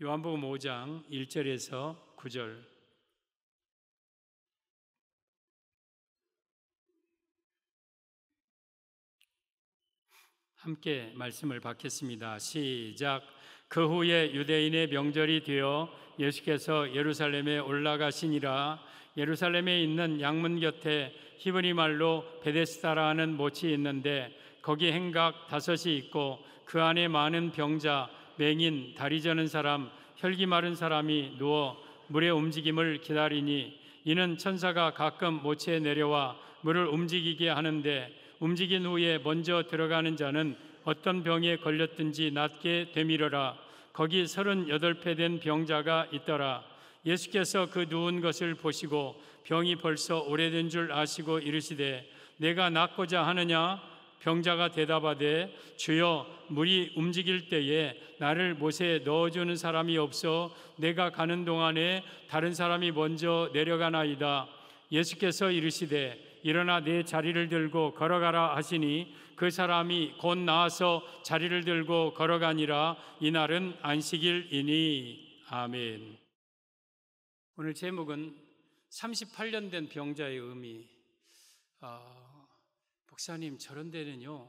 요한복음 5장 1절에서 9절. 함께 말씀을 받겠습니다. 시작. 그 후에 유대인의 명절이 되어 예수께서 예루살렘에 올라가시니라. 예루살렘에 있는 양문 곁에 히브리 말로 베데스다라 하는 못이 있는데 거기 행각 5이 있고 그 안에 많은 병자, 맹인, 다리 저는 사람, 혈기 마른 사람이 누워 물의 움직임을 기다리니 이는 천사가 가끔 못에 내려와 물을 움직이게 하는데 움직인 후에 먼저 들어가는 자는 어떤 병에 걸렸든지 낫게 되밀어라. 거기 38배 된 병자가 있더라. 예수께서 그 누운 것을 보시고 병이 벌써 오래된 줄 아시고 이르시되 내가 낫고자 하느냐? 병자가 대답하되 주여, 물이 움직일 때에 나를 못에 넣어주는 사람이 없어 내가 가는 동안에 다른 사람이 먼저 내려가나이다. 예수께서 이르시되 일어나 내 자리를 들고 걸어가라 하시니 그 사람이 곧 나와서 자리를 들고 걸어가니라. 이날은 안식일이니. 아멘. 오늘 제목은 38년 된 병자의 의미. 목사님, 저런 데는요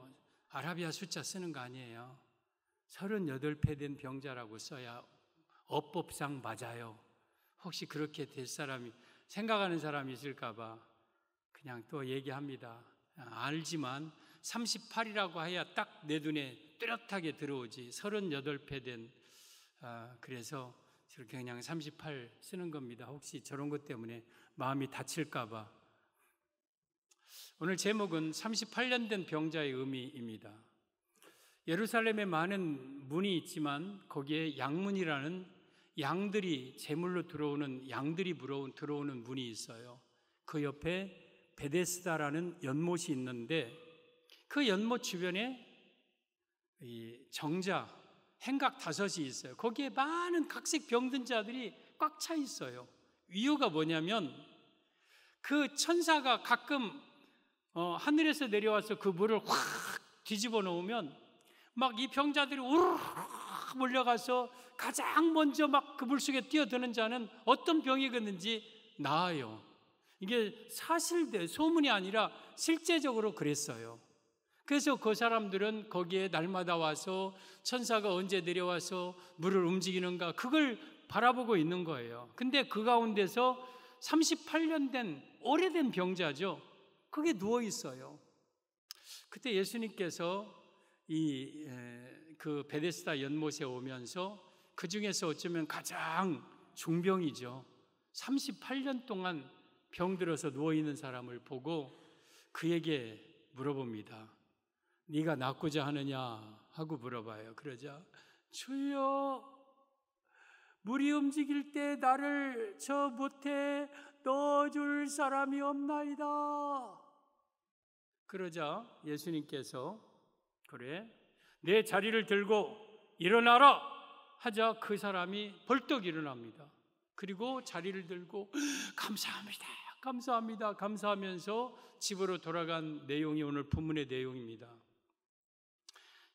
아라비아 숫자 쓰는 거 아니에요. 38배 된 병자라고 써야 어법상 맞아요. 혹시 그렇게 될 사람이, 생각하는 사람이 있을까 봐 그냥 또 얘기합니다. 알지만 38이라고 해야 딱 내 눈에 뚜렷하게 들어오지. 38배 된, 그래서 저렇게 그냥 38 쓰는 겁니다. 혹시 저런 것 때문에 마음이 다칠까 봐. 오늘 제목은 38년 된 병자의 의미입니다. 예루살렘에 많은 문이 있지만 거기에 양문이라는 양들이 제물로 들어오는, 양들이 들어오는 문이 있어요. 그 옆에 베데스다라는 연못이 있는데 그 연못 주변에 이 정자, 행각 5이 있어요. 거기에 많은 각색 병든 자들이 꽉 차 있어요. 이유가 뭐냐면 그 천사가 가끔 하늘에서 내려와서 그 물을 확 뒤집어 놓으면 막 이 병자들이 우르르 몰려가서 가장 먼저 막 그 물속에 뛰어드는 자는 어떤 병이겠는지 나아요. 이게 사실대, 소문이 아니라 실제적으로 그랬어요. 그래서 그 사람들은 거기에 날마다 와서 천사가 언제 내려와서 물을 움직이는가 그걸 바라보고 있는 거예요. 근데 그 가운데서 38년 된 오래된 병자죠. 그게 누워 있어요. 그때 예수님께서 그 베데스다 연못에 오면서 그 중에서 어쩌면 가장 중병이죠. 38년 동안 병들어서 누워 있는 사람을 보고 그에게 물어봅니다. 네가 낫고자 하느냐 하고 물어봐요. 그러자 주여, 물이 움직일 때 나를 저 못에 넣어줄 사람이 없나이다. 그러자 예수님께서 그래, 내 자리를 들고 일어나라 하자 그 사람이 벌떡 일어납니다. 그리고 자리를 들고 감사합니다, 감사합니다, 감사하면서 집으로 돌아간 내용이 오늘 본문의 내용입니다.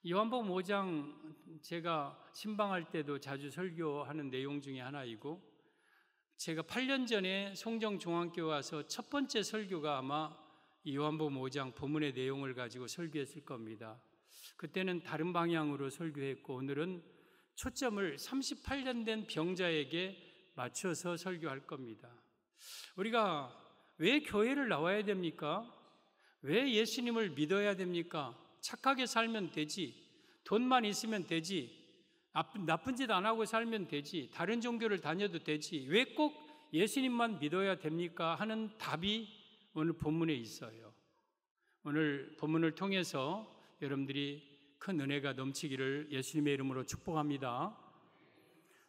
요한복음 5장 제가 신방할 때도 자주 설교하는 내용 중에 하나이고, 제가 8년 전에 송정중앙교회 와서 첫 번째 설교가 아마 이 요한복음 5장 본문의 내용을 가지고 설교했을 겁니다. 그때는 다른 방향으로 설교했고 오늘은 초점을 38년 된 병자에게 맞춰서 설교할 겁니다. 우리가 왜 교회를 나와야 됩니까? 왜 예수님을 믿어야 됩니까? 착하게 살면 되지, 돈만 있으면 되지, 나쁜 짓 안 하고 살면 되지, 다른 종교를 다녀도 되지, 왜 꼭 예수님만 믿어야 됩니까? 하는 답이 오늘 본문에 있어요. 오늘 본문을 통해서 여러분들이 큰 은혜가 넘치기를 예수님의 이름으로 축복합니다.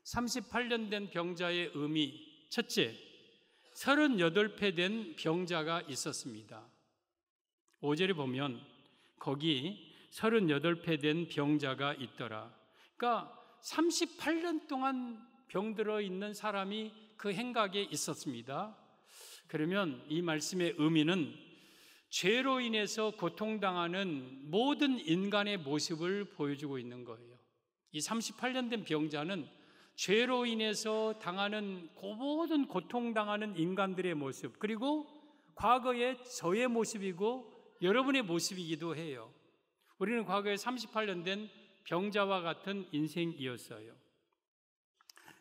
38년 된 병자의 의미, 첫째, 38배 된 병자가 있었습니다. 5절에 보면 거기 38배 된 병자가 있더라. 그러니까 38년 동안 병들어 있는 사람이 그 행각에 있었습니다. 그러면 이 말씀의 의미는 죄로 인해서 고통당하는 모든 인간의 모습을 보여주고 있는 거예요. 이 38년 된 병자는 죄로 인해서 당하는 그 모든 고통당하는 인간들의 모습, 그리고 과거의 저의 모습이고 여러분의 모습이기도 해요. 우리는 과거에 38년 된 병자와 같은 인생이었어요.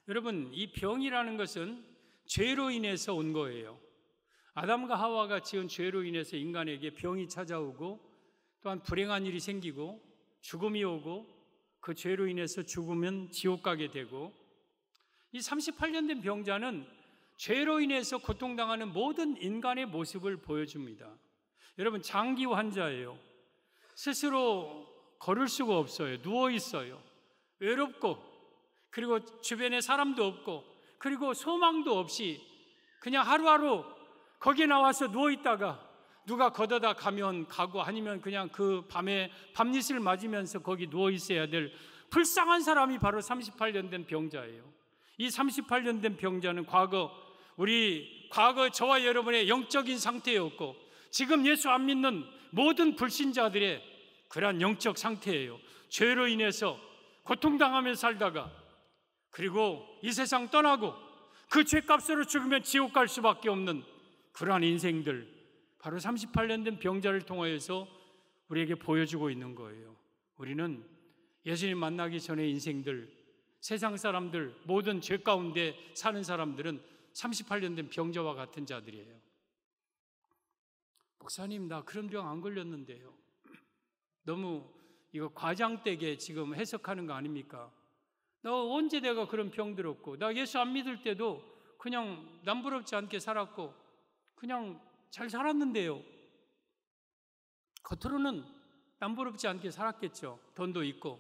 여러분, 이 병이라는 것은 죄로 인해서 온 거예요. 아담과 하와가 지은 죄로 인해서 인간에게 병이 찾아오고 또한 불행한 일이 생기고 죽음이 오고 그 죄로 인해서 죽으면 지옥 가게 되고, 이 38년 된 병자는 죄로 인해서 고통당하는 모든 인간의 모습을 보여줍니다. 여러분, 장기 환자예요. 스스로 걸을 수가 없어요. 누워 있어요. 외롭고, 그리고 주변에 사람도 없고, 그리고 소망도 없이 그냥 하루하루 거기에 나와서 누워 있다가 누가 걷어다 가면 가고, 아니면 그냥 그 밤에 밤낮을 맞으면서 거기 누워 있어야 될 불쌍한 사람이 바로 38년 된 병자예요. 이 38년 된 병자는 과거 저와 여러분의 영적인 상태였고, 지금 예수 안 믿는 모든 불신자들의 그러한 영적 상태예요. 죄로 인해서 고통당하며 살다가, 그리고 이 세상 떠나고 그 죄값으로 죽으면 지옥 갈 수밖에 없는 그러한 인생들, 바로 38년 된 병자를 통하여서 우리에게 보여주고 있는 거예요. 우리는 예수님 만나기 전의 인생들, 세상 사람들, 모든 죄 가운데 사는 사람들은 38년 된 병자와 같은 자들이에요. 목사님, 나 그런 병 안 걸렸는데요. 너무 이거 과장되게 지금 해석하는 거 아닙니까? 나 언제 내가 그런 병 들었고, 나 예수 안 믿을 때도 그냥 남부럽지 않게 살았고 그냥 잘 살았는데요. 겉으로는 남부럽지 않게 살았겠죠. 돈도 있고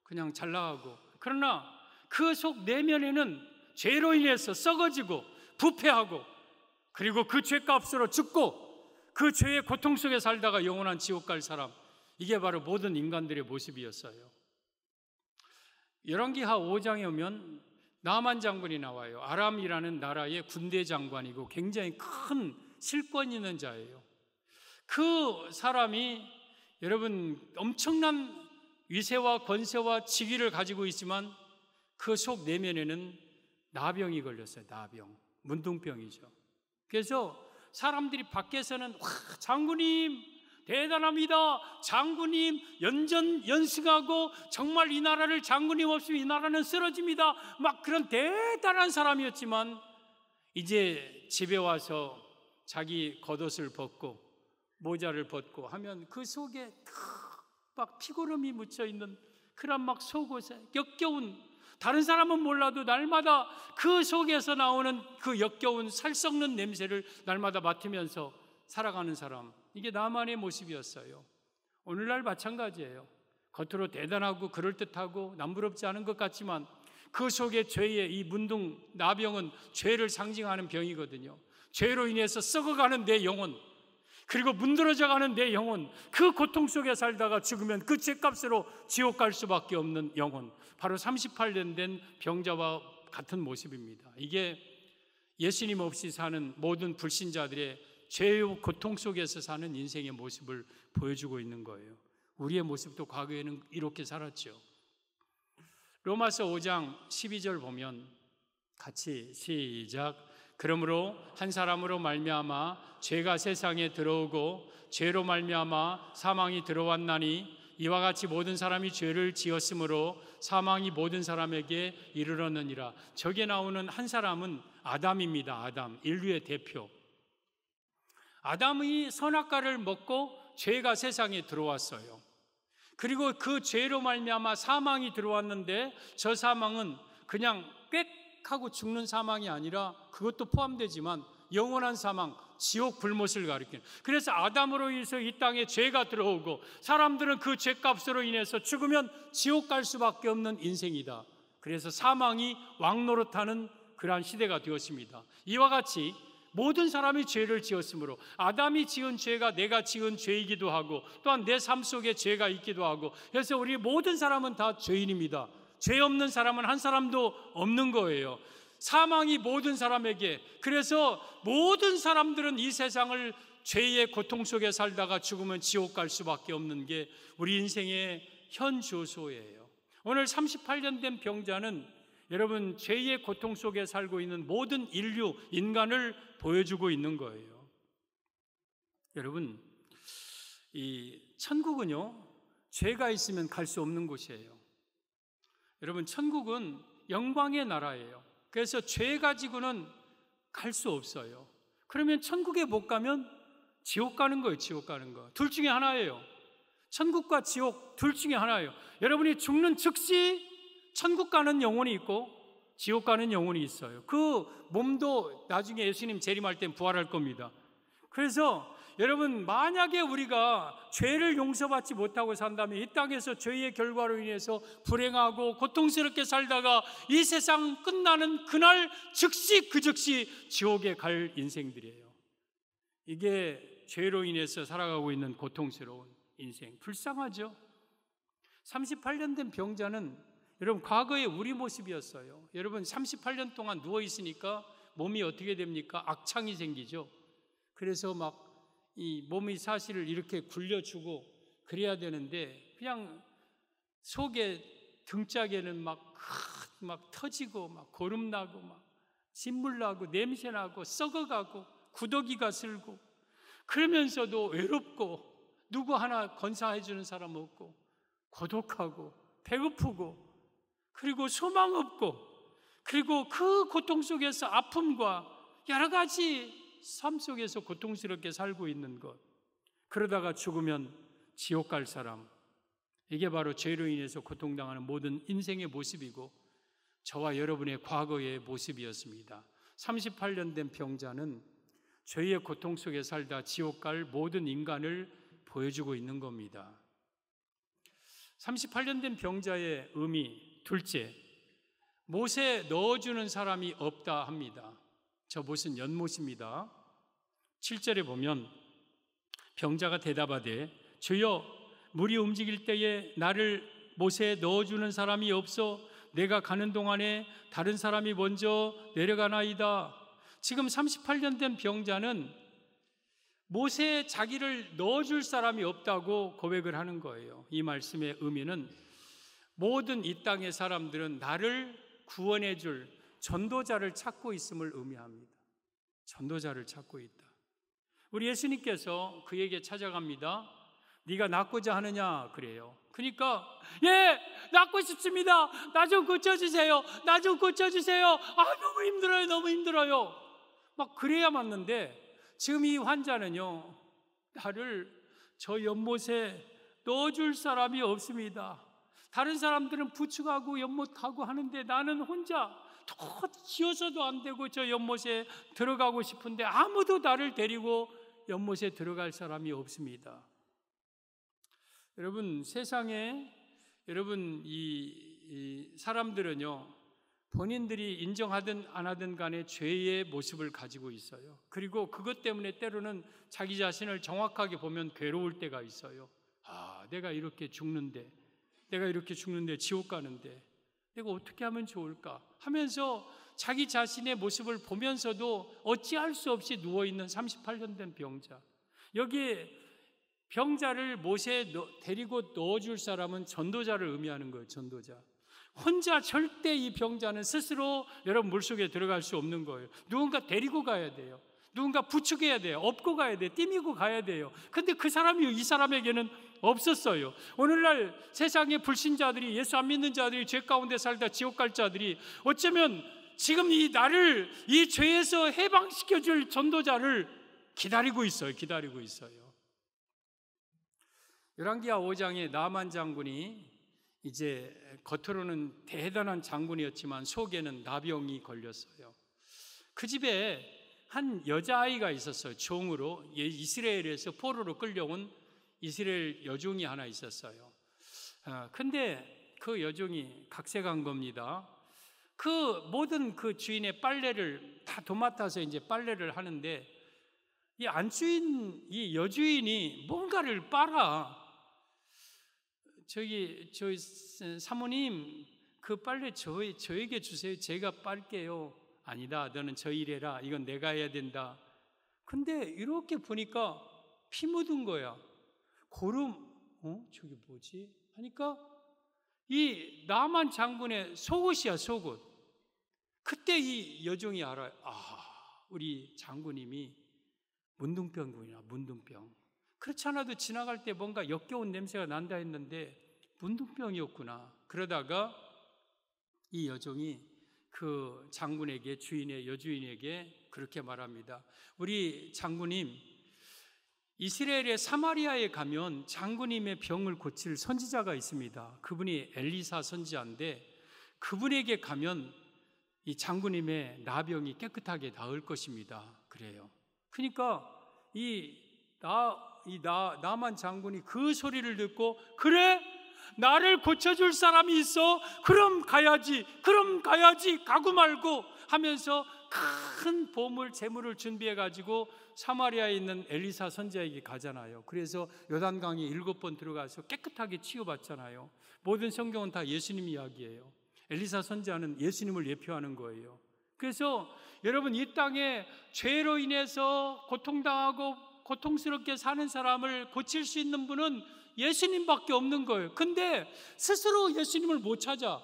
그냥 잘 나가고. 그러나 그 속 내면에는 죄로 인해서 썩어지고 부패하고, 그리고 그 죄값으로 죽고 그 죄의 고통 속에 살다가 영원한 지옥 갈 사람, 이게 바로 모든 인간들의 모습이었어요. 열왕기하 5장에 오면 나만 장군이 나와요. 아람이라는 나라의 군대 장관이고 굉장히 큰 실권 있는 자예요. 그 사람이 여러분 엄청난 위세와 권세와 직위를 가지고 있지만 그 속 내면에는 나병이 걸렸어요. 나병, 문둥병이죠. 그래서 사람들이 밖에서는 와, 장군님 대단합니다. 장군님 연승하고 정말 이 나라를 장군님 없으면 이 나라는 쓰러집니다. 막 그런 대단한 사람이었지만 이제 집에 와서 자기 겉옷을 벗고 모자를 벗고 하면 그 속에 막 피고름이 묻혀 있는 그런 막 속옷에 역겨운, 다른 사람은 몰라도 날마다 그 속에서 나오는 그 역겨운 살 썩는 냄새를 날마다 맡으면서 살아가는 사람, 이게 나만의 모습이었어요. 오늘날 마찬가지예요. 겉으로 대단하고 그럴듯하고 남부럽지 않은 것 같지만 그 속에 죄의 이 문둥 나병은 죄를 상징하는 병이거든요. 죄로 인해서 썩어가는 내 영혼, 그리고 문드러져가는 내 영혼, 그 고통 속에 살다가 죽으면 그 죄값으로 지옥 갈 수밖에 없는 영혼, 바로 38년 된 병자와 같은 모습입니다. 이게 예수님 없이 사는 모든 불신자들의 죄의 고통 속에서 사는 인생의 모습을 보여주고 있는 거예요. 우리의 모습도 과거에는 이렇게 살았죠. 로마서 5장 12절 보면 같이 시작. 그러므로 한 사람으로 말미암아 죄가 세상에 들어오고 죄로 말미암아 사망이 들어왔나니 이와 같이 모든 사람이 죄를 지었으므로 사망이 모든 사람에게 이르렀느니라. 저게 나오는 한 사람은 아담입니다. 아담, 인류의 대표. 아담이 선악과를 먹고 죄가 세상에 들어왔어요. 그리고 그 죄로 말미암아 사망이 들어왔는데 저 사망은 그냥 꽥 하고 죽는 사망이 아니라 그것도 포함되지만 영원한 사망, 지옥 불못을 가리키는. 그래서 아담으로 인해서 이 땅에 죄가 들어오고 사람들은 그 죄값으로 인해서 죽으면 지옥 갈 수밖에 없는 인생이다. 그래서 사망이 왕노릇하는 그러한 시대가 되었습니다. 이와 같이 모든 사람이 죄를 지었으므로 아담이 지은 죄가 내가 지은 죄이기도 하고 또한 내 삶 속에 죄가 있기도 하고, 그래서 우리 모든 사람은 다 죄인입니다. 죄 없는 사람은 한 사람도 없는 거예요. 사망이 모든 사람에게, 그래서 모든 사람들은 이 세상을 죄의 고통 속에 살다가 죽으면 지옥 갈 수밖에 없는 게 우리 인생의 현 주소예요. 오늘 38년 된 병자는 여러분 죄의 고통 속에 살고 있는 모든 인류, 인간을 보여주고 있는 거예요. 여러분, 이 천국은요, 죄가 있으면 갈 수 없는 곳이에요. 여러분, 천국은 영광의 나라예요. 그래서 죄 가지고는 갈 수 없어요. 그러면 천국에 못 가면 지옥 가는 거예요. 지옥 가는 거. 둘 중에 하나예요. 천국과 지옥 둘 중에 하나예요. 여러분이 죽는 즉시 천국 가는 영혼이 있고 지옥 가는 영혼이 있어요. 그 몸도 나중에 예수님 재림할 땐 부활할 겁니다. 그래서 여러분, 만약에 우리가 죄를 용서받지 못하고 산다면 이 땅에서 죄의 결과로 인해서 불행하고 고통스럽게 살다가 이 세상 끝나는 그날 즉시 그 즉시 지옥에 갈 인생들이에요. 이게 죄로 인해서 살아가고 있는 고통스러운 인생, 불쌍하죠. 38년 된 병자는 여러분 과거의 우리 모습이었어요. 여러분 38년 동안 누워 있으니까 몸이 어떻게 됩니까? 악창이 생기죠. 그래서 막 이 몸의 사실을 이렇게 굴려주고 그래야 되는데 그냥 속에 등짝에는 막 터지고 막 고름나고 막 진물나고 냄새나고 썩어가고 구더기가 슬고 그러면서도 외롭고 누구 하나 건사해 주는 사람 없고 고독하고 배고프고 그리고 소망 없고 그리고 그 고통 속에서 아픔과 여러 가지 삶 속에서 고통스럽게 살고 있는 것, 그러다가 죽으면 지옥 갈 사람, 이게 바로 죄로 인해서 고통당하는 모든 인생의 모습이고 저와 여러분의 과거의 모습이었습니다. 38년 된 병자는 죄의 고통 속에 살다 지옥 갈 모든 인간을 보여주고 있는 겁니다. 38년 된 병자의 의미, 둘째, 못에 넣어주는 사람이 없다 합니다. 저 못은 연못입니다. 7절에 보면 병자가 대답하되 주여 물이 움직일 때에 나를 못에 넣어주는 사람이 없어 내가 가는 동안에 다른 사람이 먼저 내려가나이다. 지금 38년 된 병자는 못에 자기를 넣어줄 사람이 없다고 고백을 하는 거예요. 이 말씀의 의미는 모든 이 땅의 사람들은 나를 구원해 줄 전도자를 찾고 있음을 의미합니다. 전도자를 찾고 있다. 우리 예수님께서 그에게 찾아갑니다. 네가 낫고자 하느냐 그래요. 그러니까 예, 낫고 싶습니다. 나 좀 고쳐주세요. 나 좀 고쳐주세요. 아, 너무 힘들어요. 너무 힘들어요. 막 그래야 맞는데 지금 이 환자는요, 나를 저 연못에 넣어줄 사람이 없습니다. 다른 사람들은 부축하고 연못 가고 하는데 나는 혼자 지어서도 안 되고 저 연못에 들어가고 싶은데 아무도 나를 데리고 연못에 들어갈 사람이 없습니다. 여러분, 세상에 여러분 이 사람들은요, 본인들이 인정하든 안 하든 간에 죄의 모습을 가지고 있어요. 그리고 그것 때문에 때로는 자기 자신을 정확하게 보면 괴로울 때가 있어요. 아, 내가 이렇게 죽는데 지옥 가는데 내가 어떻게 하면 좋을까 하면서 자기 자신의 모습을 보면서도 어찌할 수 없이 누워있는 38년 된 병자. 여기에 병자를 못에 데리고 넣어줄 사람은 전도자를 의미하는 거예요. 전도자. 혼자 절대 이 병자는 스스로 여러분 물속에 들어갈 수 없는 거예요. 누군가 데리고 가야 돼요. 누군가 부축해야 돼요. 업고 가야 돼요. 띠미고 가야 돼요. 근데 그 사람이 이 사람에게는 없었어요. 오늘날 세상의 불신자들이, 예수 안 믿는 자들이, 죄 가운데 살다 지옥 갈 자들이 어쩌면 지금 이 나를 이 죄에서 해방시켜줄 전도자를 기다리고 있어요. 기다리고 있어요. 열왕기하 5장에 나만 장군이 이제 겉으로는 대단한 장군이었지만 속에는 나병이 걸렸어요. 그 집에 한 여자아이가 있었어요. 종으로 이스라엘에서 포로로 끌려온 이스라엘 여종이 하나 있었어요. 근데 그 여종이 각색한 겁니다. 그 모든 그 주인의 빨래를 다 도맡아서 이제 빨래를 하는데 이 안주인, 이 여주인이 뭔가를 빨아. 저희 사모님 그 빨래 저에게 주세요. 제가 빨게요. 아니다. 너는 저 일해라. 이건 내가 해야 된다. 근데 이렇게 보니까 피 묻은 거야. 고름, 저게 뭐지? 하니까 이 나만 장군의 속옷이야, 속옷. 그때 이 여종이 알아요. 우리 장군님이 문둥병이구나, 문둥병. 그렇지 않아도 지나갈 때 뭔가 역겨운 냄새가 난다 했는데 문둥병이었구나. 그러다가 이 여종이 그 장군에게, 주인의 여주인에게 그렇게 말합니다. 우리 장군님, 이스라엘의 사마리아에 가면 장군님의 병을 고칠 선지자가 있습니다. 그분이 엘리사 선지자인데 그분에게 가면 이 장군님의 나병이 깨끗하게 나을 것입니다. 그래요. 그러니까 나만 장군이 그 소리를 듣고, 그래? 나를 고쳐줄 사람이 있어? 그럼 가야지 가고 말고 하면서 큰 보물, 재물을 준비해가지고 사마리아에 있는 엘리사 선지자에게 가잖아요. 그래서 요단강에 7번 들어가서 깨끗하게 치유받잖아요. 모든 성경은 다 예수님 이야기예요. 엘리사 선지자는 예수님을 예표하는 거예요. 그래서 여러분, 이 땅에 죄로 인해서 고통당하고 고통스럽게 사는 사람을 고칠 수 있는 분은 예수님밖에 없는 거예요. 근데 스스로 예수님을 못 찾아.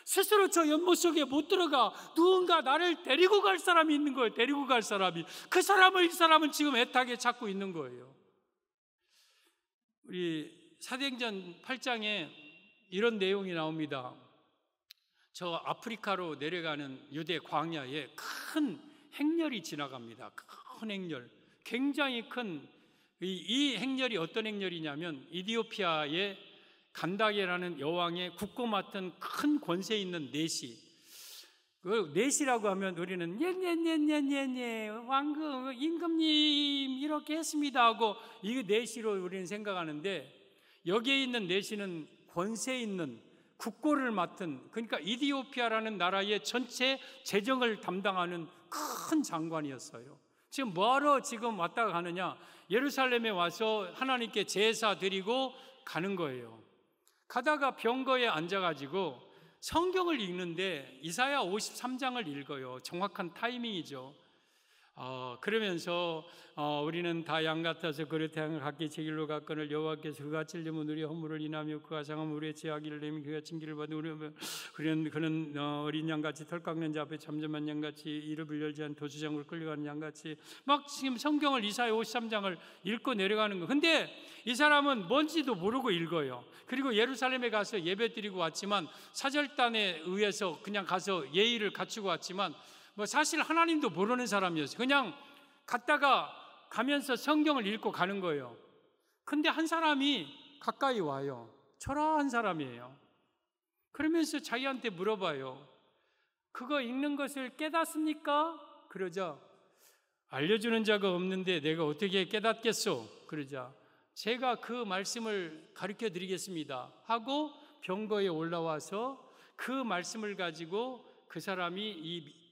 스스로 저 연못 속에 못 들어가. 누군가 나를 데리고 갈 사람이 있는 거예요. 데리고 갈 사람이. 그 사람을, 이 사람은 지금 애타게 찾고 있는 거예요. 우리 사도행전 8장에 이런 내용이 나옵니다. 저 아프리카로 내려가는 유대 광야에 큰 행렬이 지나갑니다. 큰 행렬, 굉장히 큰, 이 행렬이 어떤 행렬이냐면 이디오피아의 간다게라는 여왕의 국고 맡은 큰 권세 있는 내시. 그 내시라고 하면 우리는 예 왕금 임금님 이렇게 했습니다 하고 이게 내시로 우리는 생각하는데, 여기에 있는 내시는 권세 있는 국고를 맡은, 그러니까 이디오피아라는 나라의 전체 재정을 담당하는 큰 장관이었어요. 지금 뭐하러 지금 왔다가 가느냐? 예루살렘에 와서 하나님께 제사 드리고 가는 거예요. 가다가 병거에 앉아가지고 성경을 읽는데 이사야 53장을 읽어요. 정확한 타이밍이죠. 그러면서 우리는 다 양 같아서 그릇 향을 각기 제 길로 갔거늘 여호와께서 그가 찔림은 우리의 허물을 인하며 그가 상함은 우리의 죄악을 내며 그가 징계를 받은 그는 어린 양같이 털 깎는 자 앞에 잠잠한 양같이 이름을 열지 않은 도수장으로 끌려가는 양같이, 막 지금 성경을 이사야 53장을 읽고 내려가는 거. 근데 이 사람은 뭔지도 모르고 읽어요. 그리고 예루살렘에 가서 예배 드리고 왔지만, 사절단에 의해서 그냥 가서 예의를 갖추고 왔지만 사실 하나님도 모르는 사람이었어요. 그냥 가면서 성경을 읽고 가는 거예요. 근데 한 사람이 가까이 와요. 초라한 사람이에요. 그러면서 자기한테 물어봐요. 그거 읽는 것을 깨닫습니까? 그러자 알려주는 자가 없는데 내가 어떻게 깨닫겠소? 그러자 제가 그 말씀을 가르쳐 드리겠습니다 하고 병거에 올라와서 그 말씀을 가지고 그 사람이 이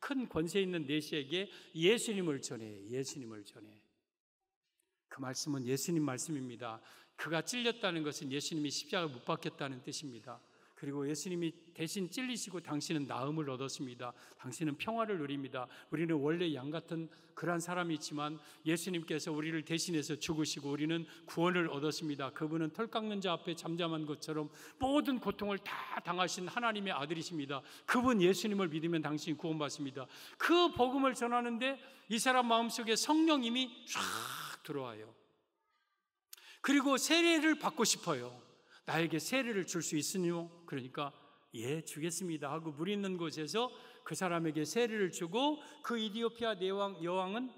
큰 권세 있는 내시에게 예수님을 전해. 그 말씀은 예수님 말씀입니다. 그가 찔렸다는 것은 예수님이 십자가에 못 박혔다는 뜻입니다. 그리고 예수님이 대신 찔리시고 당신은 나음을 얻었습니다. 당신은 평화를 누립니다. 우리는 원래 양 같은 그러한 사람이지만 예수님께서 우리를 대신해서 죽으시고 우리는 구원을 얻었습니다. 그분은 털 깎는 자 앞에 잠잠한 것처럼 모든 고통을 다 당하신 하나님의 아들이십니다. 그분 예수님을 믿으면 당신이 구원받습니다. 그 복음을 전하는데 이 사람 마음속에 성령님이 쫙 들어와요. 그리고 세례를 받고 싶어요. 나에게 세례를 줄 수 있으뇨? 그러니까 예, 주겠습니다 하고 물 있는 곳에서 그 사람에게 세례를 주고, 그 이디오피아 여왕은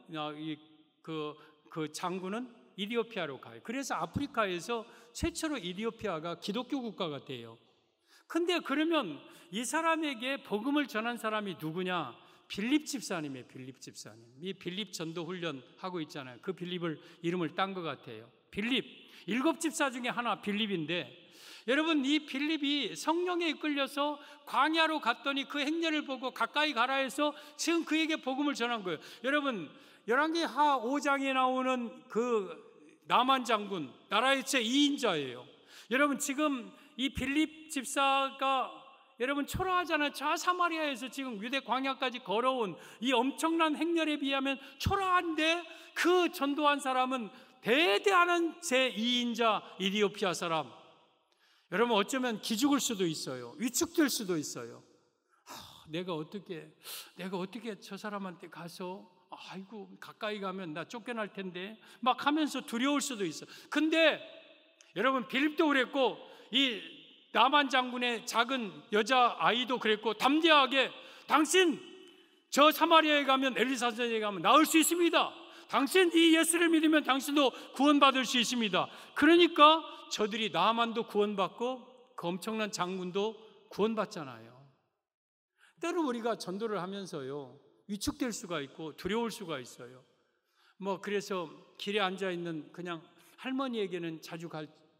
그 장군은 이디오피아로 가요. 그래서 아프리카에서 최초로 이디오피아가 기독교 국가가 돼요. 근데 그러면 이 사람에게 복음을 전한 사람이 누구냐? 빌립 집사님이에요. 빌립 집사님. 이 빌립 전도 훈련 하고 있잖아요. 그 빌립을 이름을 딴 것 같아요. 빌립. 7집사 중에 하나 빌립인데, 여러분 이 빌립이 성령에 이끌려서 광야로 갔더니 그 행렬을 보고 가까이 가라 해서 지금 그에게 복음을 전한 거예요. 여러분 열왕기하 5장에 나오는 그 나만 장군, 나라의 제2인자예요. 여러분 지금 이 빌립 집사가 여러분 초라하잖아요. 저 사마리아에서 지금 유대 광야까지 걸어온 이 엄청난 행렬에 비하면 초라한데, 그 전도한 사람은 대대하는 제2인자 이디오피아 사람. 여러분 어쩌면 기죽을 수도 있어요. 위축될 수도 있어요. 내가 어떻게 저 사람한테 가서 아이고 가까이 가면 나 쫓겨날 텐데 막 하면서 두려울 수도 있어. 근데 여러분 빌립도 그랬고 이 나만 장군의 작은 여자 아이도 그랬고 담대하게 당신 저 사마리아에 가면 엘리사 선지자에 가면 나을 수 있습니다. 당신 이 예수를 믿으면 당신도 구원받을 수 있습니다. 그러니까 저들이 나만도 구원받고 그 엄청난 장군도 구원받잖아요. 때로 우리가 전도를 하면서요 위축될 수가 있고 두려울 수가 있어요. 그래서 길에 앉아 있는 그냥 할머니에게는 자주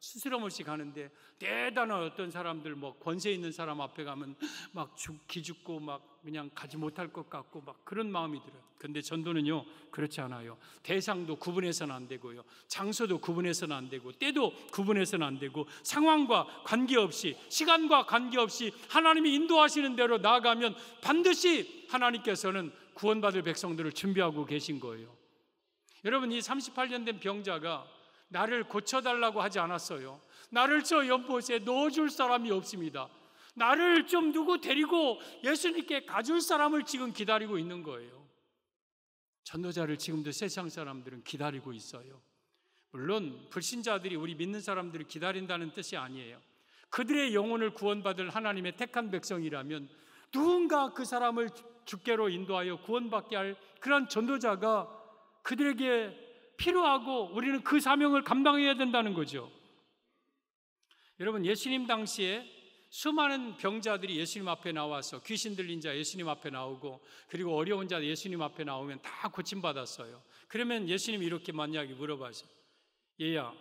스스럼 없이 가는데 대단한 어떤 사람들 권세 있는 사람 앞에 가면 막 기죽고 막 그냥 가지 못할 것 같고 막 그런 마음이 들어요. 근데 전도는요 그렇지 않아요. 대상도 구분해서는 안 되고요, 장소도 구분해서는 안 되고, 때도 구분해서는 안 되고, 상황과 관계없이, 시간과 관계없이 하나님이 인도하시는 대로 나아가면 반드시 하나님께서는 구원받을 백성들을 준비하고 계신 거예요. 여러분, 이 38년 된 병자가 나를 고쳐달라고 하지 않았어요. 나를 저 연못에 넣어줄 사람이 없습니다. 나를 좀 누구 데리고 예수님께 가줄 사람을 지금 기다리고 있는 거예요. 전도자를 지금도 세상 사람들은 기다리고 있어요. 물론 불신자들이 우리 믿는 사람들을 기다린다는 뜻이 아니에요. 그들의 영혼을 구원받을 하나님의 택한 백성이라면 누군가 그 사람을 주께로 인도하여 구원받게 할 그런 전도자가 그들에게 필요하고 우리는 그 사명을 감당해야 된다는 거죠. 여러분, 예수님 당시에 수많은 병자들이 예수님 앞에 나와서 귀신 들린 자 예수님 앞에 나오고, 그리고 어려운 자 예수님 앞에 나오면 다 고침받았어요. 그러면 예수님이 이렇게 만약에 물어봐서, 얘야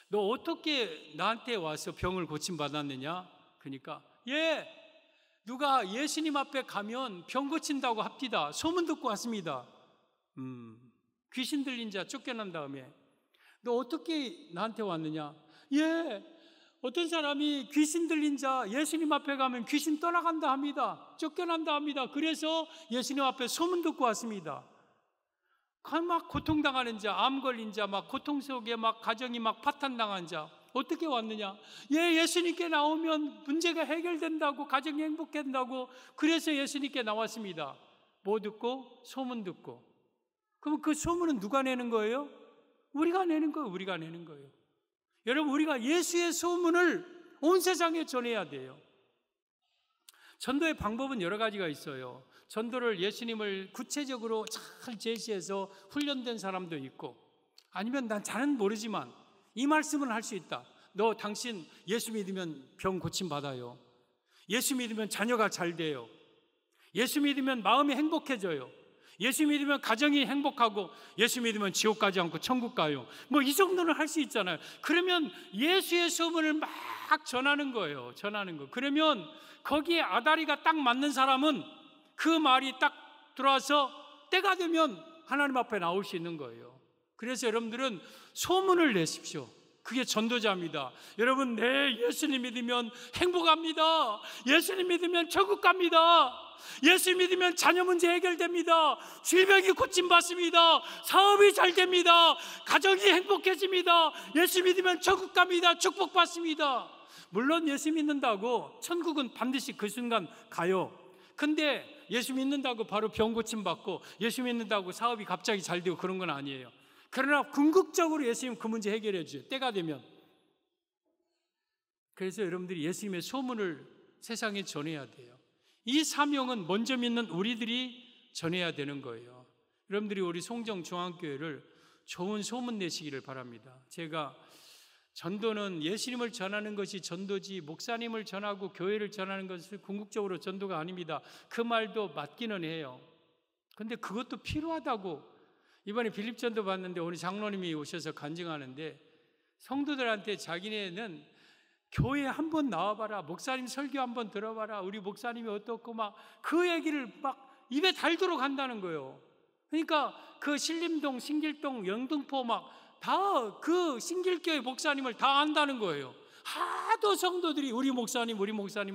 너 어떻게 나한테 와서 병을 고침받았느냐? 그러니까 누가 예수님 앞에 가면 병 고친다고 합디다. 소문 듣고 왔습니다. 귀신 들린 자 쫓겨난 다음에 너 어떻게 나한테 왔느냐? 어떤 사람이 귀신 들린 자 예수님 앞에 가면 귀신 떠나간다 합니다. 쫓겨난다 합니다. 그래서 예수님 앞에 소문 듣고 왔습니다. 막 고통당하는 자, 암 걸린 자, 막 고통 속에 막 가정이 막 파탄당한 자 어떻게 왔느냐? 예수님께 나오면 문제가 해결된다고, 가정이 행복된다고, 그래서 예수님께 나왔습니다. 뭐 듣고? 소문 듣고. 그럼 그 소문은 누가 내는 거예요? 우리가 내는 거예요. 우리가 내는 거예요. 여러분, 우리가 예수의 소문을 온 세상에 전해야 돼요. 전도의 방법은 여러 가지가 있어요. 전도를 예수님을 구체적으로 잘 제시해서 훈련된 사람도 있고, 아니면 난 잘은 모르지만 이 말씀을 할 수 있다. 당신 예수 믿으면 병 고침 받아요. 예수 믿으면 자녀가 잘 돼요. 예수 믿으면 마음이 행복해져요. 예수 믿으면 가정이 행복하고, 예수 믿으면 지옥 가지 않고 천국 가요. 이 정도는 할 수 있잖아요. 그러면 예수의 소문을 막 전하는 거예요. 전하는 거. 그러면 거기에 아다리가 딱 맞는 사람은 그 말이 딱 들어와서 때가 되면 하나님 앞에 나올 수 있는 거예요. 그래서 여러분들은 소문을 내십시오. 그게 전도자입니다. 여러분, 예수님 믿으면 행복합니다. 예수님 믿으면 천국 갑니다. 예수 믿으면 자녀 문제 해결됩니다. 질병이 고침받습니다. 사업이 잘 됩니다. 가정이 행복해집니다. 예수 믿으면 천국 갑니다. 축복받습니다. 물론 예수 믿는다고 천국은 반드시 그 순간 가요. 근데 예수 믿는다고 바로 병 고침받고, 예수 믿는다고 사업이 갑자기 잘 되고 그런 건 아니에요. 그러나 궁극적으로 예수님 그 문제 해결해 주세요. 때가 되면. 그래서 여러분들이 예수님의 소문을 세상에 전해야 돼요. 이 사명은 먼저 믿는 우리들이 전해야 되는 거예요. 여러분들이 우리 송정중앙교회를 좋은 소문 내시기를 바랍니다. 제가 전도는 예수님을 전하는 것이 전도지, 목사님을 전하고 교회를 전하는 것이 궁극적으로 전도가 아닙니다. 그 말도 맞기는 해요. 근데 그것도 필요하다고. 이번에 빌립전도 봤는데 오늘 장로님이 오셔서 간증하는데, 성도들한테 자기네는 교회에 한번 나와봐라, 목사님 설교 한번 들어봐라, 우리 목사님이 어떻고 막 그 얘기를 막 입에 달도록 한다는 거예요. 그러니까 그 신림동, 신길동, 영등포 막 다 그 신길교회 목사님을 다 안다는 거예요. 하도 성도들이 우리 목사님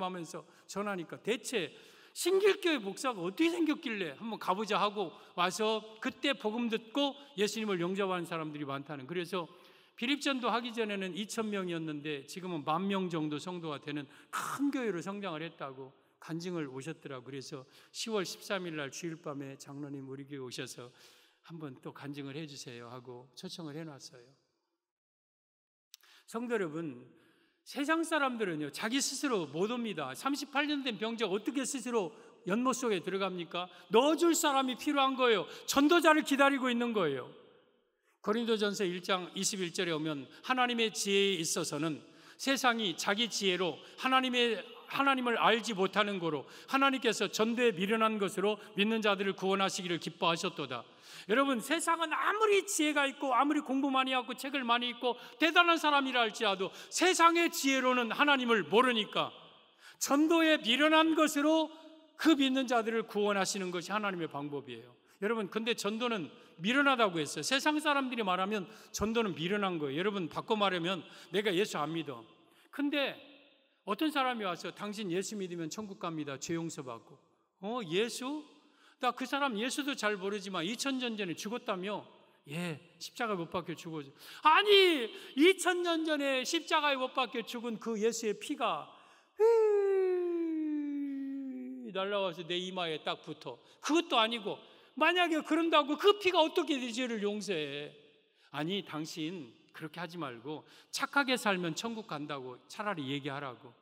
하면서 전하니까 대체 신길교회 목사가 어떻게 생겼길래 한번 가보자 하고 와서 그때 복음 듣고 예수님을 영접하는 사람들이 많다는. 그래서 빌립전도 하기 전에는 2,000명이었는데 지금은 10,000명 정도 성도가 되는 큰 교회로 성장을 했다고. 간증을 오셨더라고요. 그래서 10월 13일 날 주일 밤에 장로님 우리 교회 오셔서 한번 또 간증을 해주세요 하고 초청을 해놨어요. 성도 여러분, 세상 사람들은요 자기 스스로 못 옵니다. 38년 된 병자가 어떻게 스스로 연못 속에 들어갑니까? 넣어줄 사람이 필요한 거예요. 전도자를 기다리고 있는 거예요. 고린도전서 1장 21절에 오면 하나님의 지혜에 있어서는 세상이 자기 지혜로 하나님을 알지 못하는 거로 하나님께서 전도에 미련한 것으로 믿는 자들을 구원하시기를 기뻐하셨도다. 여러분, 세상은 아무리 지혜가 있고 아무리 공부 많이 하고 책을 많이 읽고 대단한 사람이라 할지라도 세상의 지혜로는 하나님을 모르니까 전도에 미련한 것으로 그 믿는 자들을 구원하시는 것이 하나님의 방법이에요. 여러분, 근데 전도는 미련하다고 했어요. 세상 사람들이 말하면 전도는 미련한 거예요. 여러분, 바꿔 말하면 내가 예수 안 믿어. 근데 어떤 사람이 와서 당신 예수 믿으면 천국 갑니다. 죄 용서받고. 예수? 나 그 사람 예수도 잘 모르지만 2000년 전에 죽었다며? 예, 십자가에 못 박혀 죽었죠. 아니, 2000년 전에 십자가에 못 박혀 죽은 그 예수의 피가 날라와서 내 이마에 딱 붙어. 그것도 아니고 만약에 그런다고 그 피가 어떻게 네 죄를 용서해? 아니, 당신 그렇게 하지 말고 착하게 살면 천국 간다고 차라리 얘기하라고.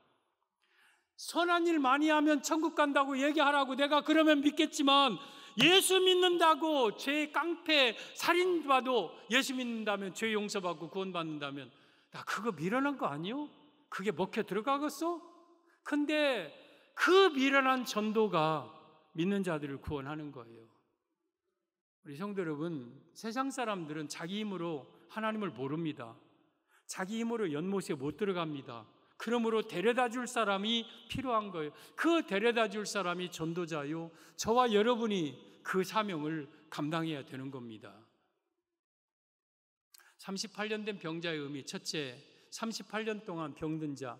선한 일 많이 하면 천국 간다고 얘기하라고. 내가 그러면 믿겠지만 예수 믿는다고 죄 깡패 살인봐도 예수 믿는다면 죄 용서받고 구원받는다면 나 그거 미련한 거 아니요? 그게 먹혀 들어가겠어? 근데 그 미련한 전도가 믿는 자들을 구원하는 거예요. 우리 성도 여러분, 세상 사람들은 자기 힘으로 하나님을 모릅니다. 자기 힘으로 연못에 못 들어갑니다. 그러므로 데려다 줄 사람이 필요한 거예요. 그 데려다 줄 사람이 전도자요, 저와 여러분이 그 사명을 감당해야 되는 겁니다. 38년 된 병자의 의미, 첫째, 38년 동안 병든 자,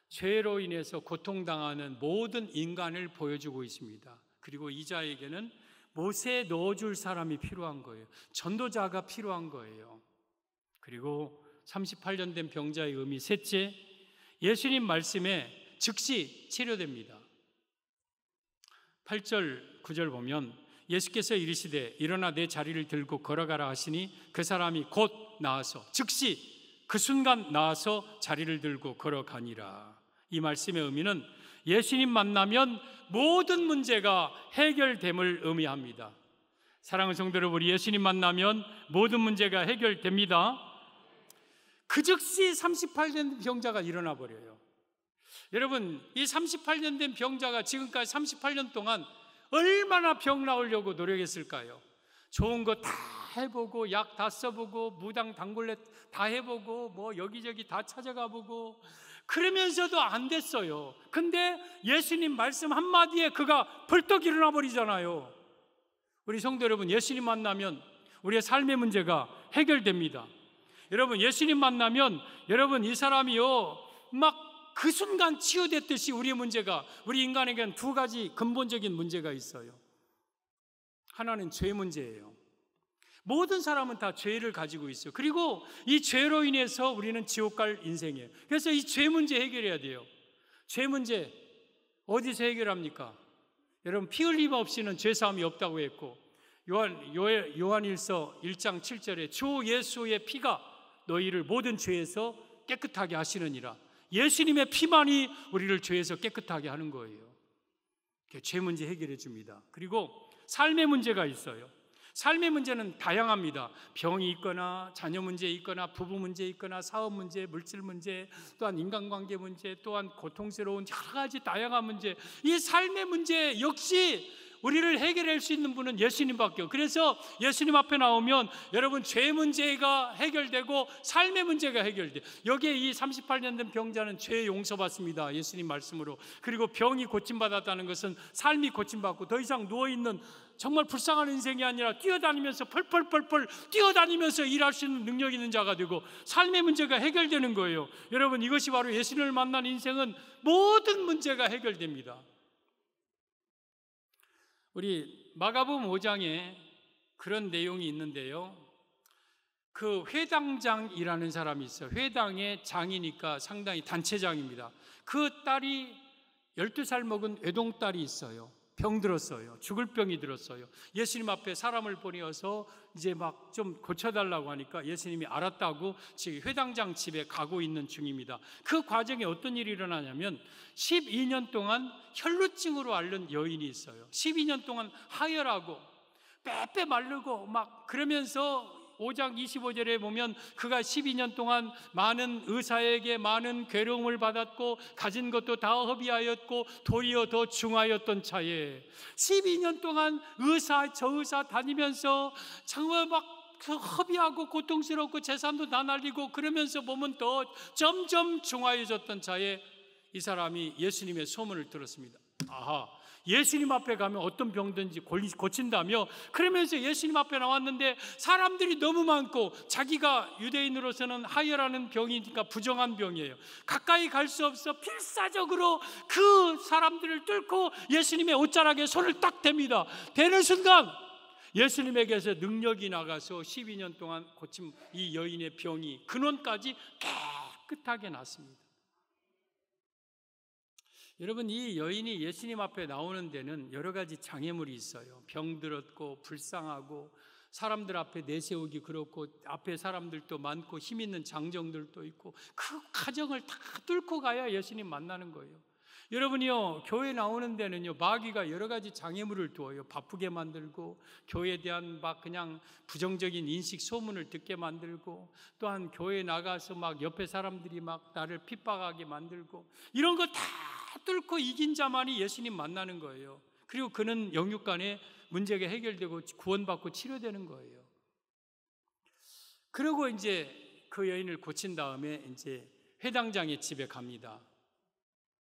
죄로 인해서 고통당하는 모든 인간을 보여주고 있습니다. 그리고 이 자에게는 못에 넣어줄 사람이 필요한 거예요. 전도자가 필요한 거예요. 그리고 38년 된 병자의 의미, 셋째, 예수님 말씀에 즉시 치료됩니다. 8절, 9절 보면 예수께서 이르시되 일어나 내 자리를 들고 걸어가라 하시니 그 사람이 곧 나와서 즉시 그 순간 나와서 자리를 들고 걸어가니라. 이 말씀의 의미는 예수님 만나면 모든 문제가 해결됨을 의미합니다. 사랑하는 성도 여러분, 우리 예수님 만나면 모든 문제가 해결됩니다. 그 즉시 38년 된 병자가 일어나 버려요. 여러분, 이 38년 된 병자가 지금까지 38년 동안 얼마나 병 나으려고 노력했을까요? 좋은 거 다 해보고 약 다 써보고 무당 단골레 다 해보고 뭐 여기저기 다 찾아가 보고 그러면서도 안 됐어요. 근데 예수님 말씀 한마디에 그가 벌떡 일어나 버리잖아요. 우리 성도 여러분, 예수님 만나면 우리의 삶의 문제가 해결됩니다. 여러분, 예수님 만나면 여러분 이 사람이요 막 그 순간 치유됐듯이 우리의 문제가, 우리 인간에게는 두 가지 근본적인 문제가 있어요. 하나는 죄 문제예요. 모든 사람은 다 죄를 가지고 있어요. 그리고 이 죄로 인해서 우리는 지옥 갈 인생이에요. 그래서 이 죄 문제 해결해야 돼요. 죄 문제 어디서 해결합니까? 여러분, 피 흘림 없이는 죄 사함이 없다고 했고, 요한일서 1장 7절에 주 예수의 피가 너희를 모든 죄에서 깨끗하게 하시느니라. 예수님의 피만이 우리를 죄에서 깨끗하게 하는 거예요. 죄 문제 해결해 줍니다. 그리고 삶의 문제가 있어요. 삶의 문제는 다양합니다. 병이 있거나 자녀 문제 있거나 부부 문제 있거나 사업 문제, 물질 문제, 또한 인간관계 문제, 또한 고통스러운 여러 가지 다양한 문제, 이 삶의 문제 역시 우리를 해결할 수 있는 분은 예수님밖에 없어요. 그래서 예수님 앞에 나오면 여러분 죄 문제가 해결되고 삶의 문제가 해결돼요. 여기에 이 38년 된 병자는 죄 용서받습니다. 예수님 말씀으로. 그리고 병이 고침받았다는 것은 삶이 고침받고 더 이상 누워있는 정말 불쌍한 인생이 아니라 뛰어다니면서 펄펄펄펄 뛰어다니면서 일할 수 있는 능력 있는 자가 되고 삶의 문제가 해결되는 거예요. 여러분, 이것이 바로 예수님을 만난 인생은 모든 문제가 해결됩니다. 우리 마가복음 5장에 그런 내용이 있는데요, 그 회당장이라는 사람이 있어요. 회당의 장이니까 상당히 단체장입니다. 그 딸이 12살 먹은 외동딸이 있어요. 병 들었어요. 죽을 병이 들었어요. 예수님 앞에 사람을 보내어서 이제 막 좀 고쳐달라고 하니까 예수님이 알았다고 지금 회당장 집에 가고 있는 중입니다. 그 과정에 어떤 일이 일어나냐면 12년 동안 혈루증으로 앓는 여인이 있어요. 12년 동안 하혈하고 빼빼 마르고 막 그러면서 5장 25절에 보면 그가 12년 동안 많은 의사에게 많은 괴로움을 받았고 가진 것도 다 허비하였고 도리어 더 중하였던 차에 12년 동안 의사 저 의사 다니면서 정말 막 허비하고 고통스럽고 재산도 다 날리고 그러면서 보면 더 점점 중하여졌던 차에 이 사람이 예수님의 소문을 들었습니다. 아하, 예수님 앞에 가면 어떤 병든지 고친다며 그러면서 예수님 앞에 나왔는데 사람들이 너무 많고 자기가 유대인으로서는 하혈하는 병이니까 부정한 병이에요. 가까이 갈 수 없어 필사적으로 그 사람들을 뚫고 예수님의 옷자락에 손을 딱 댑니다. 대는 순간 예수님에게서 능력이 나가서 12년 동안 고친 이 여인의 병이 근원까지 깨끗하게 났습니다. 여러분, 이 여인이 예수님 앞에 나오는 데는 여러 가지 장애물이 있어요. 병들었고 불쌍하고 사람들 앞에 내세우기 그렇고 앞에 사람들도 많고 힘 있는 장정들도 있고 그 과정을 다 뚫고 가야 예수님 만나는 거예요. 여러분이요, 교회 나오는 데는요 마귀가 여러 가지 장애물을 두어요. 바쁘게 만들고 교회에 대한 막 그냥 부정적인 인식 소문을 듣게 만들고 또한 교회에 나가서 막 옆에 사람들이 막 나를 핍박하게 만들고 이런 거 다 뚫고 이긴 자만이 예수님 만나는 거예요. 그리고 그는 영육간에 문제가 해결되고 구원받고 치료되는 거예요. 그리고 이제 그 여인을 고친 다음에 이제 회당장의 집에 갑니다.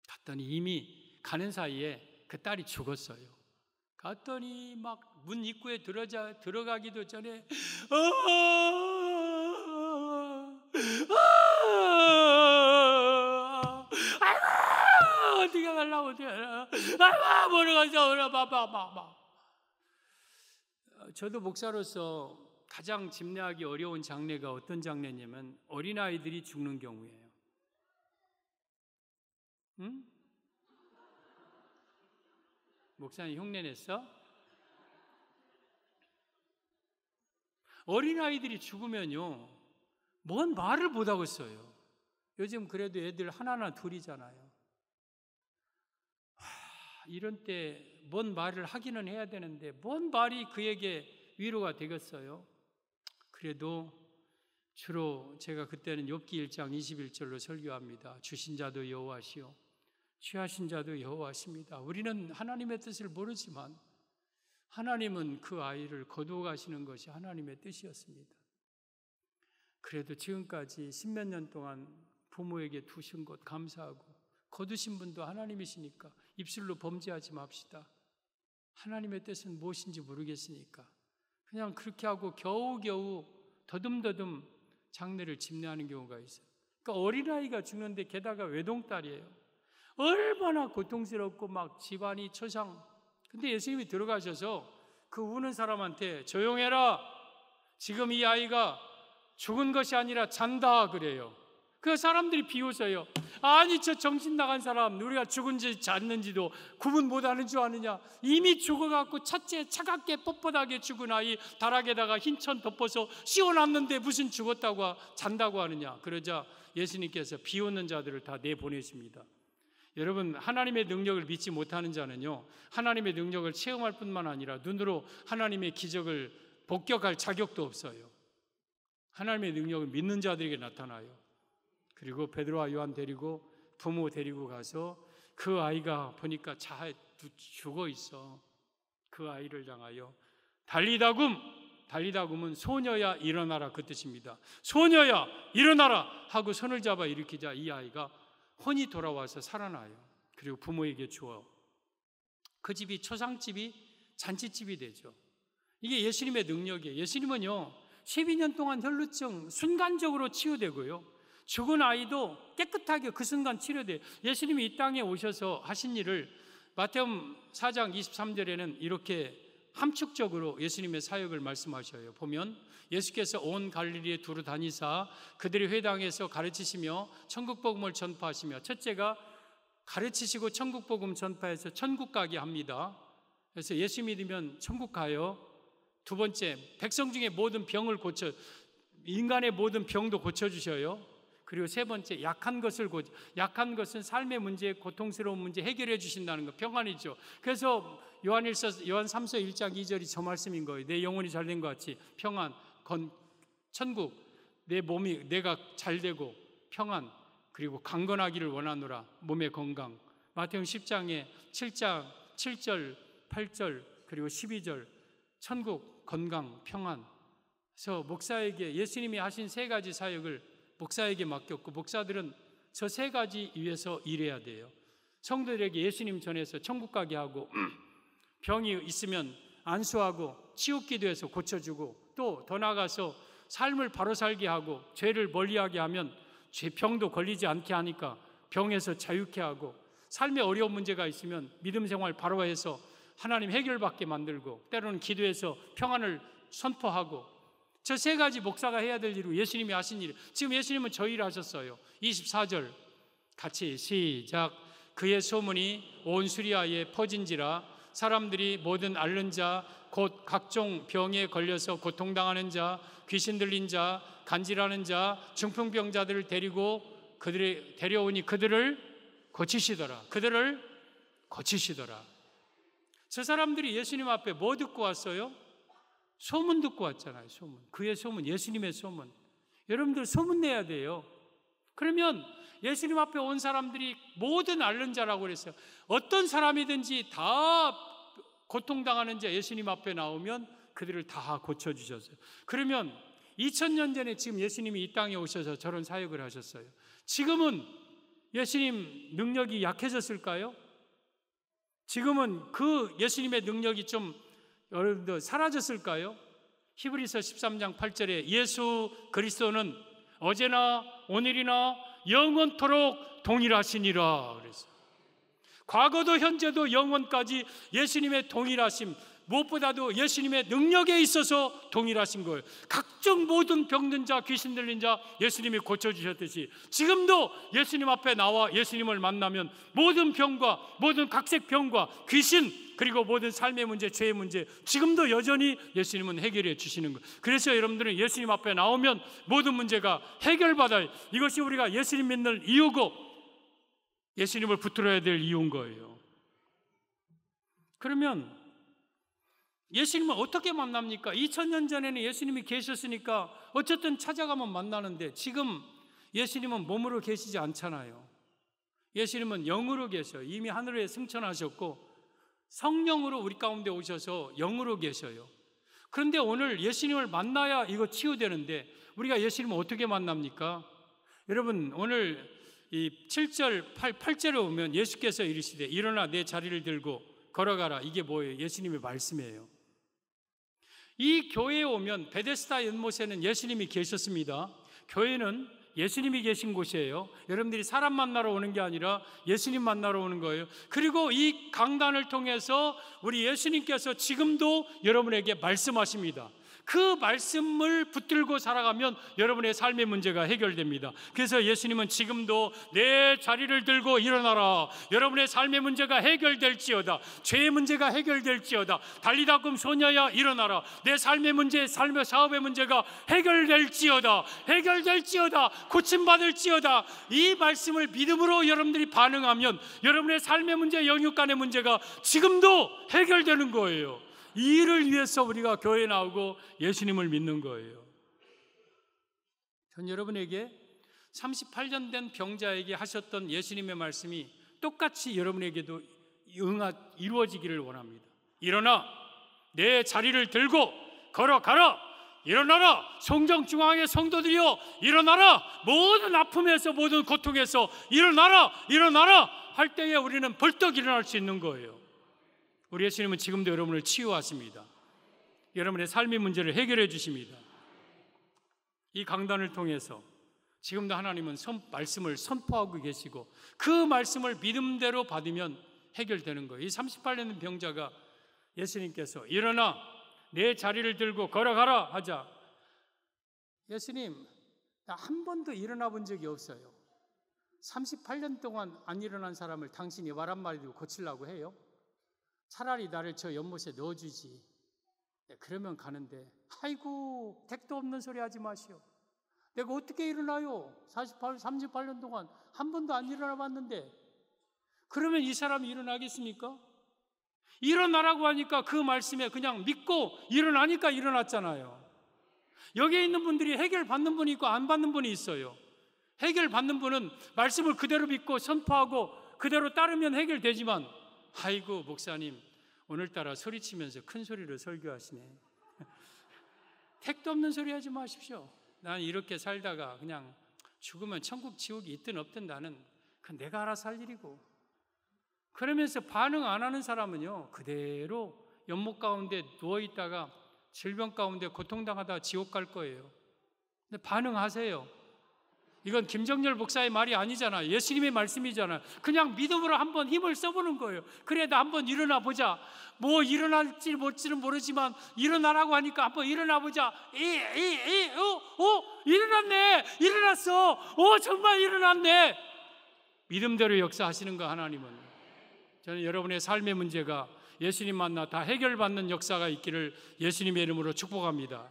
갔더니 이미 가는 사이에 그 딸이 죽었어요. 갔더니 막 문 입구에 들어가기도 전에 어떻게 가려고 어떻게 뭐로 가서 봐봐. 저도 목사로서 가장 집례하기 어려운 장례가 어떤 장례냐면 어린아이들이 죽는 경우예요. 응? 목사님 흉내냈어? 어린아이들이 죽으면요 뭔 말을 못하겠어요. 요즘 그래도 애들 하나나 둘이잖아요. 이런 때 뭔 말을 하기는 해야 되는데 뭔 말이 그에게 위로가 되겠어요? 그래도 주로 제가 그때는 욥기 1장 21절로 설교합니다. 주신 자도 여호와시요 취하신 자도 여호와십니다. 우리는 하나님의 뜻을 모르지만 하나님은 그 아이를 거두어 가시는 것이 하나님의 뜻이었습니다. 그래도 지금까지 10몇 년 동안 부모에게 두신 것 감사하고 거두신 분도 하나님이시니까 입술로 범죄하지 맙시다. 하나님의 뜻은 무엇인지 모르겠으니까 그냥 그렇게 하고 겨우겨우 더듬더듬 장례를 집례하는 경우가 있어요. 그러니까 어린아이가 죽는데 게다가 외동딸이에요. 얼마나 고통스럽고 막 집안이 초상. 근데 예수님이 들어가셔서 그 우는 사람한테 조용해라. 지금 이 아이가 죽은 것이 아니라 잔다 그래요. 그 사람들이 비웃어요. 아니 저 정신 나간 사람 우리가 죽은지 잤는지도 구분 못하는 줄 아느냐. 이미 죽어갖고 첫째 차갑게 뻣뻣하게 죽은 아이 다락에다가 흰천 덮어서 씌워놨는데 무슨 죽었다고 잔다고 하느냐. 그러자 예수님께서 비웃는 자들을 다 내보내십니다. 여러분 하나님의 능력을 믿지 못하는 자는요 하나님의 능력을 체험할 뿐만 아니라 눈으로 하나님의 기적을 복격할 자격도 없어요. 하나님의 능력을 믿는 자들에게 나타나요. 그리고 베드로와 요한 데리고 부모 데리고 가서 그 아이가 보니까 자해 죽어 있어. 그 아이를 향하여 달리다굼은 소녀야 일어나라 그 뜻입니다. 소녀야 일어나라 하고 손을 잡아 일으키자 이 아이가 혼이 돌아와서 살아나요. 그리고 부모에게 주어 그 집이 초상집이 잔치집이 되죠. 이게 예수님의 능력이에요. 예수님은요 12년 동안 혈루증 순간적으로 치유되고요 죽은 아이도 깨끗하게 그 순간 치료돼요. 예수님이 이 땅에 오셔서 하신 일을 마태복음 4장 23절에는 이렇게 함축적으로 예수님의 사역을 말씀하셔요. 보면 예수께서 온 갈릴리에 두루 다니사 그들의 회당에서 가르치시며 천국 복음을 전파하시며 첫째가 가르치시고 천국 복음 전파해서 천국 가게 합니다. 그래서 예수 믿으면 천국 가요. 두 번째, 백성 중에 모든 병을 인간의 모든 병도 고쳐주셔요. 그리고 세 번째, 약한 것은 삶의 문제, 고통스러운 문제 해결해 주신다는 거, 평안이죠. 그래서 요한 3서 1장 2절이 저 말씀인 거예요. 내 영혼이 잘된 것 같이 평안, 천국, 내 몸이 내가 잘되고 평안, 그리고 강건하기를 원하노라. 몸의 건강. 마태복음 10장에 7절, 8절, 그리고 12절, 천국, 건강, 평안. 그래서 목사에게 예수님이 하신 세 가지 사역을 목사에게 맡겼고, 목사들은 저 세 가지 위해서 일해야 돼요. 성도들에게 예수님 전해서 천국 가게 하고, 병이 있으면 안수하고 치유 기도해서 고쳐주고, 또 더 나아가서 삶을 바로 살게 하고 죄를 멀리하게 하면 병도 걸리지 않게 하니까 병에서 자유케 하고, 삶에 어려운 문제가 있으면 믿음 생활 바로 해서 하나님 해결받게 만들고, 때로는 기도해서 평안을 선포하고, 저 세 가지 목사가 해야 될 일이고 예수님이 하신 일. 지금 예수님은 저 일을 하셨어요. 24절 같이 시작. 그의 소문이 온 수리아에 퍼진지라 사람들이 모든 앓는 자 곧 각종 병에 걸려서 고통당하는 자, 귀신 들린 자, 간질하는 자, 중풍병자들을 데려오니 그들을 고치시더라. 저 사람들이 예수님 앞에 뭐 듣고 왔어요? 소문 듣고 왔잖아요. 소문. 그의 소문, 예수님의 소문. 여러분들 소문 내야 돼요. 그러면 예수님 앞에 온 사람들이 모든 앓는 자라고 그랬어요. 어떤 사람이든지 다 고통당하는 자 예수님 앞에 나오면 그들을 다 고쳐주셨어요. 그러면 2000년 전에 지금 예수님이 이 땅에 오셔서 저런 사역을 하셨어요. 지금은 예수님 능력이 약해졌을까요? 지금은 그 예수님의 능력이 좀 여러분들 사라졌을까요? 히브리서 13장 8절에 예수 그리스도는 어제나 오늘이나 영원토록 동일하시니라 그랬어요. 과거도 현재도 영원까지 예수님의 동일하심, 무엇보다도 예수님의 능력에 있어서 동일하신 거예요. 각종 모든 병든 자, 귀신 들린 자 예수님이 고쳐주셨듯이 지금도 예수님 앞에 나와 예수님을 만나면 모든 병과 모든 각색 병과 귀신, 그리고 모든 삶의 문제, 죄의 문제 지금도 여전히 예수님은 해결해 주시는 거예요. 그래서 여러분들은 예수님 앞에 나오면 모든 문제가 해결받아요. 이것이 우리가 예수님 믿는 이유고 예수님을 붙들어야 될 이유인 거예요. 그러면 예수님을 어떻게 만납니까? 2000년 전에는 예수님이 계셨으니까 어쨌든 찾아가면 만나는데 지금 예수님은 몸으로 계시지 않잖아요. 예수님은 영으로 계셔요. 이미 하늘에 승천하셨고 성령으로 우리 가운데 오셔서 영으로 계셔요. 그런데 오늘 예수님을 만나야 이거 치유되는데 우리가 예수님을 어떻게 만납니까? 여러분 오늘 이 7절, 8절에 오면 예수께서 이르시되 일어나 내 자리를 들고 걸어가라. 이게 뭐예요? 예수님의 말씀이에요. 이 교회에 오면 베데스다 연못에는 예수님이 계셨습니다. 교회는 예수님이 계신 곳이에요. 여러분들이 사람 만나러 오는 게 아니라 예수님 만나러 오는 거예요. 그리고 이 강단을 통해서 우리 예수님께서 지금도 여러분에게 말씀하십니다. 그 말씀을 붙들고 살아가면 여러분의 삶의 문제가 해결됩니다. 그래서 예수님은 지금도 내 자리를 들고 일어나라. 여러분의 삶의 문제가 해결될지어다. 죄의 문제가 해결될지어다. 달리다금 소녀야 일어나라. 내 삶의 문제, 삶의 사업의 문제가 해결될지어다. 고침받을지어다. 이 말씀을 믿음으로 여러분들이 반응하면 여러분의 삶의 문제, 영육간의 문제가 지금도 해결되는 거예요. 이 일을 위해서 우리가 교회에 나오고 예수님을 믿는 거예요. 전 여러분에게 38년 된 병자에게 하셨던 예수님의 말씀이 똑같이 여러분에게도 이루어지기를 원합니다. 일어나 내 자리를 들고 걸어가라. 일어나라. 성정 중앙의 성도들이여 일어나라. 모든 아픔에서 모든 고통에서 일어나라 할 때에 우리는 벌떡 일어날 수 있는 거예요. 우리 예수님은 지금도 여러분을 치유하십니다. 여러분의 삶의 문제를 해결해 주십니다. 이 강단을 통해서 지금도 하나님은 말씀을 선포하고 계시고 그 말씀을 믿음대로 받으면 해결되는 거예요. 이 38년 된 병자가 예수님께서 일어나 내 자리를 들고 걸어가라 하자 예수님 나 한 번도 일어나 본 적이 없어요. 38년 동안 안 일어난 사람을 당신이 말 한마디로 고치려고 해요? 차라리 나를 저 연못에 넣어주지. 그러면 가는데, 아이고, 택도 없는 소리 하지 마시오. 내가 어떻게 일어나요? 38년 동안 한 번도 안 일어나 봤는데. 그러면 이 사람이 일어나겠습니까? 일어나라고 하니까 그 말씀에 그냥 믿고 일어나니까 일어났잖아요. 여기에 있는 분들이 해결 받는 분이 있고 안 받는 분이 있어요. 해결 받는 분은 말씀을 그대로 믿고 선포하고 그대로 따르면 해결되지만, 아이고 목사님 오늘따라 소리치면서 큰 소리로 설교하시네. 택도 없는 소리 하지 마십시오. 난 이렇게 살다가 그냥 죽으면 천국 지옥이 있든 없든 나는 그건 내가 알아서 할 일이고. 그러면서 반응 안 하는 사람은요, 그대로 연못 가운데 누워있다가 질병 가운데 고통당하다가 지옥 갈 거예요. 근데 반응하세요. 이건 김정열 목사의 말이 아니잖아요. 예수님의 말씀이잖아요. 그냥 믿음으로 한번 힘을 써보는 거예요. 그래, 나 한번 일어나 보자. 뭐 일어날지 못지는 모르지만 일어나라고 하니까 한번 일어나 보자. 일어났네. 일어났어. 정말 일어났네. 믿음대로 역사하시는 거 하나님은. 저는 여러분의 삶의 문제가 예수님 만나 다 해결받는 역사가 있기를 예수님의 이름으로 축복합니다.